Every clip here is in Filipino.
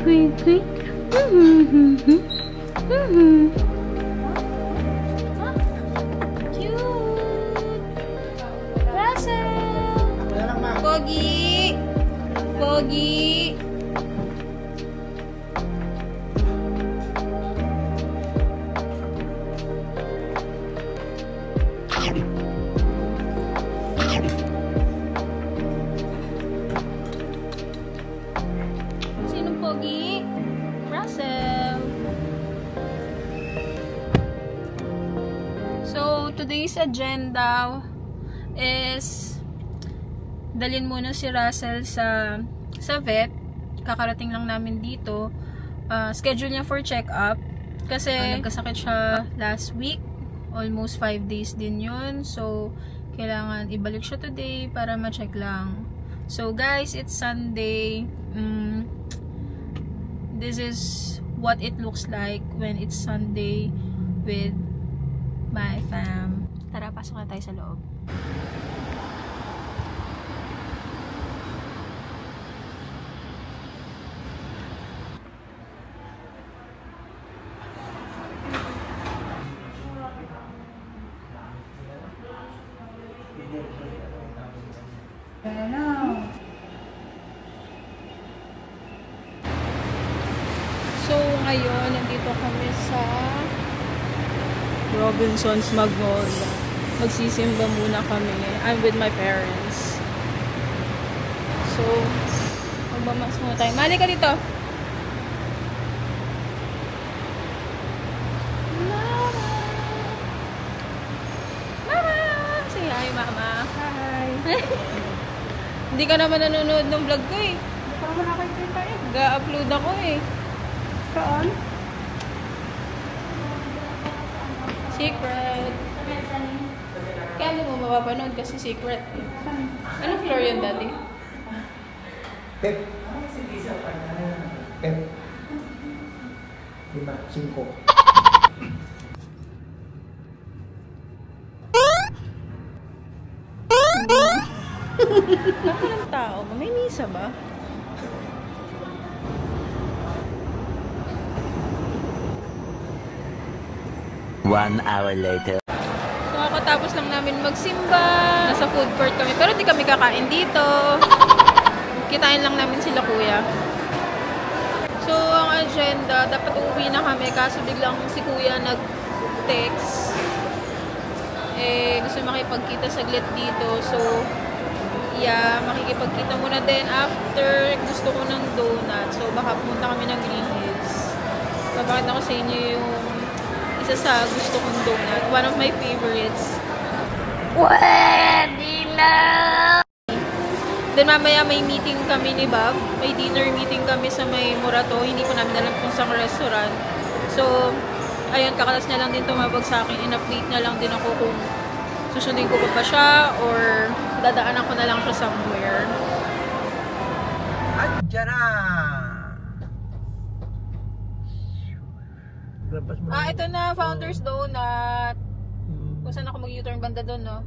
Cute. Russell! Pogi! Pogi! Sinong pogi? Russell. So, today's agenda is dalhin muna si Russell sa vet. Kakarating lang namin dito. Schedule niya for check-up kasi nagkasakit siya last week. Almost 5 days din yun. So, kailangan ibalik siya today para ma-check lang. So, guys, it's Sunday. This is what it looks like when it's Sunday with my fam. Tara, pasok na tayo sa loob. So, ngayon, nandito kami sa Robinson's Magnolia. Magsisimba muna kami. I'm with my parents. So, magbamas muna tayo. Mali ka dito! Mama! Mama! Say hi, Mama. Hi! Hindi ka naman nanonood ng vlog ko eh. Hindi ka naman nakikita eh. Ga-upload ako eh. Saan? Secret. Kaya hindi mo mapapanood kasi secret. Anong floor yun, Daddy? Pep. Pep. 5, 5. Baka ng tao. May misa ba? One hour later. So, kakatapos lang namin magsimba. Nasa food court kami. Pero di kami kakain dito. Kitain lang namin sila kuya. So, ang agenda, dapat uuwi na kami. Kaso biglang si kuya nag-text. Gusto makipagkita saglit dito. So, yeah, makikipagkita muna din after gusto ko ng donut. So, baka pumunta kami ng Green Hills. Papakita ko sa inyo yung isa sa gusto kong donut. One of my favorites. Pwede na! Then mamaya may meeting kami ni Bob. May dinner meeting kami sa may Morato. Hindi ko namin alam kung saan restaurant. So, ayun, kakalas niya lang din tumawag sa akin. In-update na lang din ako kung susundin ko pa siya or dadaanan ko na lang siya somewhere. Andiyan na! Ito na, Founder's Donut. Kung saan ako mag-U-turn banda doon, no?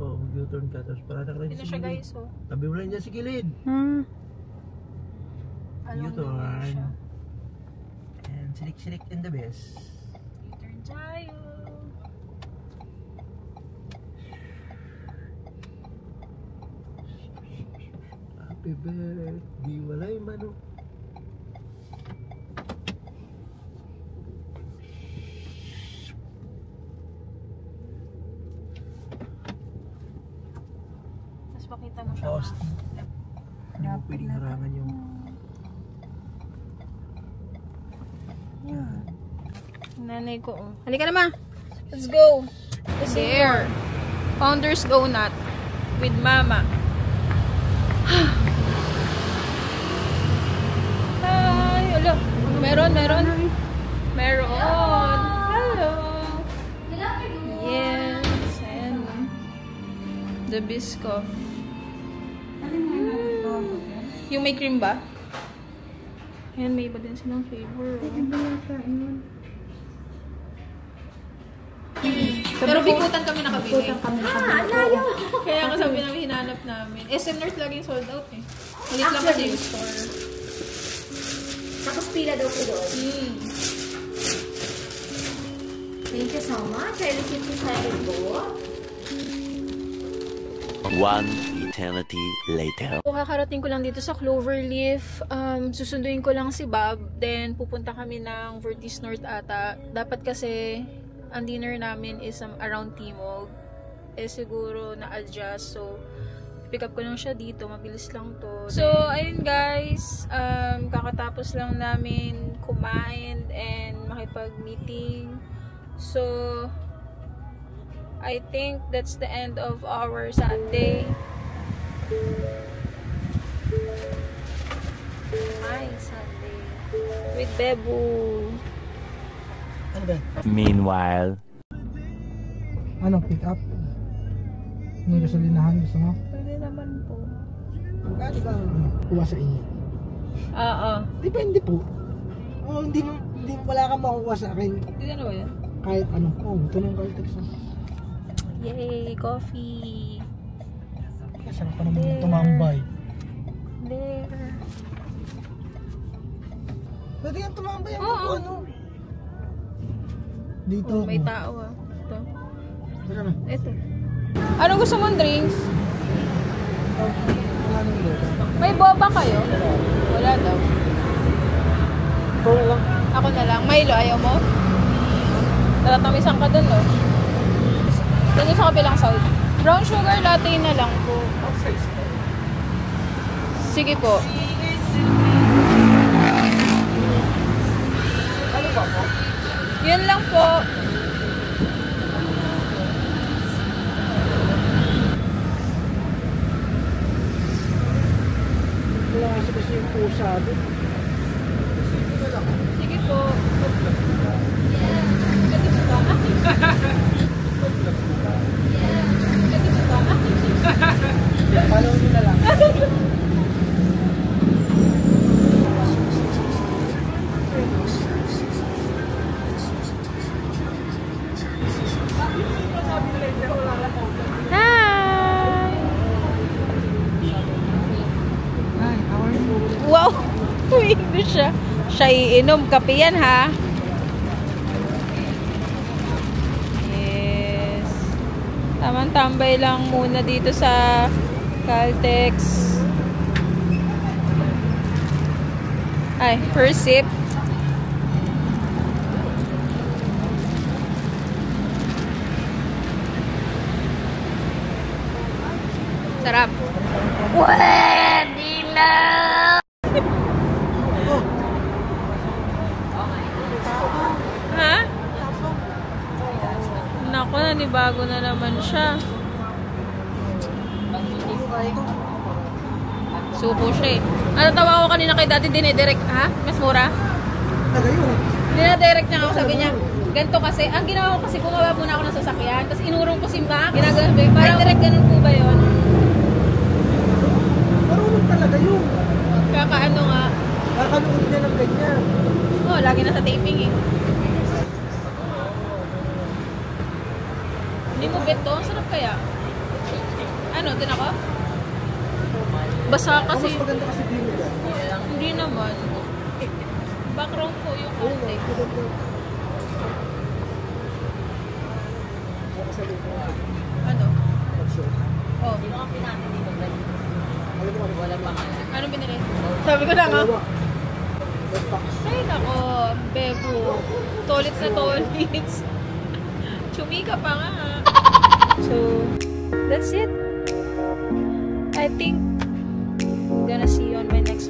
Oo, mag-U-turn ka. Tapos parang ka rin Ito na sa siya, gilid. guys, oh. Tabi mo rin niya sa gilid. U-turn. And silik-silik in the best. U-turn tayo. Happy birthday, walay manok. Pakita mo siya. Post. Hindi mo pwedeng harangan yung... Yan. Nanay ko, oh. Halika na, ma! Let's go! There! Founder's Donut with Mama. Hi! Hello! Meron! Hello! Yes! And the Biscoff. Yung may cream ba? Ayan, may iba din silang flavor. Pero bikutan kami nakabili. Alayo! Kaya nga sabi namin, hinanap namin. SM North laging sold out eh. Malit lang kasi yung store. Tapos pila daw po doon. Thank you so much. I received this po. One eternity later. So, kakarating ko lang dito sa Cloverleaf. Susunduin ko lang si Bob. Then, pupunta kami ng Vertis North ata. Dapat kasi, ang dinner namin is around Timog. Eh, siguro na-adjust. So, pick up ko lang siya dito. Mabilis lang to. So, ayun guys. Kakatapos lang namin kumain and makipag-meeting. So, I think that's the end of our Sunday. My Sunday. With Bebu. Ano ba? Meanwhile, Ano, pick up? May gasolinahan gusto mo? Pwede naman po. Magkano ba kuha sa inyo? Oo. Depende po. Oh, hindi wala kang makukuha sa akin. Hindi na ba yan? Kahit ano. Oh, ito nung Caltex. Yay! Coffee! Sarap pa naman tumambay. There. Pwede yan tumambay ang Oo. ano. Dito. Oh, may tao ah. Ito. Tara na. Ito. Anong gusto mong drinks? Wala nang loto. May boba kayo? Wala daw. Ito na lang. Ako na lang. Milo, ayaw mo? Talatamisan ka dun, no? Dito sa kabilang side. Brown sugar latte na lang po. Sige po. Ano ba po? Yun lang po. Wala kasi yung pusa doon. Sige po. Follow nyo na lang. Hi, how are you? Wow! English siya. Siya iinom. Kape yan, ha? Yes. Tamang tambay lang muna dito sa Caltex. Ay, first sip. Sarap. Pwede na! Ha? Naku, nanibago na naman siya. Suko siya eh. Ano tawa ko kanina kay dati, dinidirect, ha? Mas mura? Nagayon. Dinidirect niya ako, sabi niya, ganito kasi, ang ginawa ko kasi, bumaba muna ako ng sasakyan, tapos inurong ko si Mac, ginagawa, parang direct ganun po ba yun? Marunong talaga yun. Kakaano nga, Kakanood niya ng ganyan. oh, lagi na sa taping eh. Hindi mo bet to? Ang sarap kaya? Ano, din ako? Basa kasi. Mas maganda kasi binila. Hindi naman. Background po yung konti. Ano? Oh. Ano binili? Sabi ko na nga. Ay, nako. Bebo. Tolits na tolits. Chumika pa nga. So, that's it. I think I'm gonna see you on my next